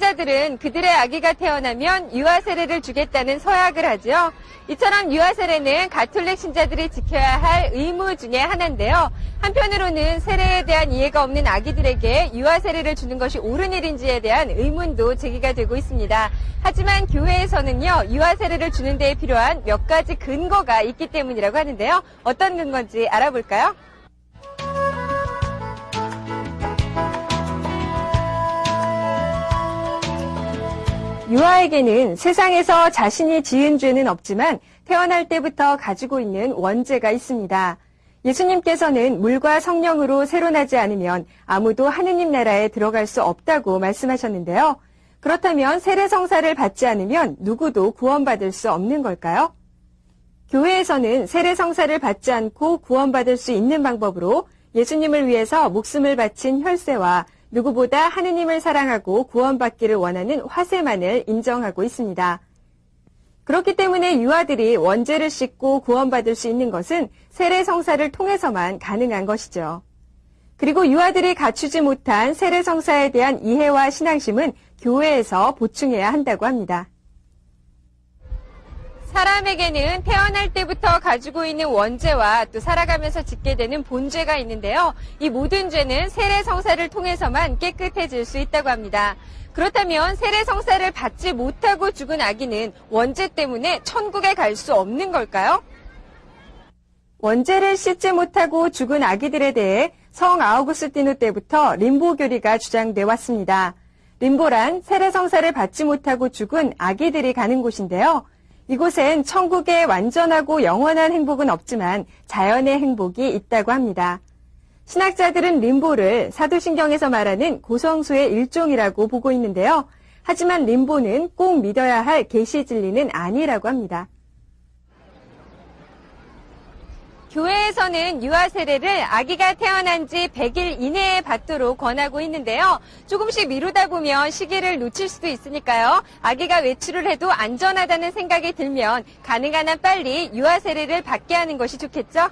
신자들은 그들의 아기가 태어나면 유아 세례를 주겠다는 서약을 하죠. 이처럼 유아 세례는 가톨릭 신자들이 지켜야 할 의무 중에 하나인데요. 한편으로는 세례에 대한 이해가 없는 아기들에게 유아 세례를 주는 것이 옳은 일인지에 대한 의문도 제기가 되고 있습니다. 하지만 교회에서는요, 유아 세례를 주는 데에 필요한 몇 가지 근거가 있기 때문이라고 하는데요. 어떤 근거인지 알아볼까요? 유아에게는 세상에서 자신이 지은 죄는 없지만 태어날 때부터 가지고 있는 원죄가 있습니다. 예수님께서는 물과 성령으로 새로 나지 않으면 아무도 하느님 나라에 들어갈 수 없다고 말씀하셨는데요. 그렇다면 세례성사를 받지 않으면 누구도 구원받을 수 없는 걸까요? 교회에서는 세례성사를 받지 않고 구원받을 수 있는 방법으로 예수님을 위해서 목숨을 바친 혈세와 누구보다 하느님을 사랑하고 구원받기를 원하는 화세만을 인정하고 있습니다. 그렇기 때문에 유아들이 원죄를 씻고 구원받을 수 있는 것은 세례성사를 통해서만 가능한 것이죠. 그리고 유아들이 갖추지 못한 세례성사에 대한 이해와 신앙심은 교회에서 보충해야 한다고 합니다. 사람에게는 태어날 때부터 가지고 있는 원죄와 또 살아가면서 짓게 되는 본죄가 있는데요. 이 모든 죄는 세례성사를 통해서만 깨끗해질 수 있다고 합니다. 그렇다면 세례성사를 받지 못하고 죽은 아기는 원죄 때문에 천국에 갈 수 없는 걸까요? 원죄를 씻지 못하고 죽은 아기들에 대해 성 아우구스티누 때부터 림보 교리가 주장돼 왔습니다. 림보란 세례성사를 받지 못하고 죽은 아기들이 가는 곳인데요. 이곳엔 천국의 완전하고 영원한 행복은 없지만 자연의 행복이 있다고 합니다. 신학자들은 림보를 사도신경에서 말하는 고성소의 일종이라고 보고 있는데요. 하지만 림보는 꼭 믿어야 할 계시 진리는 아니라고 합니다. 교회에서는 유아 세례를 아기가 태어난 지 100일 이내에 받도록 권하고 있는데요. 조금씩 미루다 보면 시기를 놓칠 수도 있으니까요. 아기가 외출을 해도 안전하다는 생각이 들면 가능한 한 빨리 유아 세례를 받게 하는 것이 좋겠죠?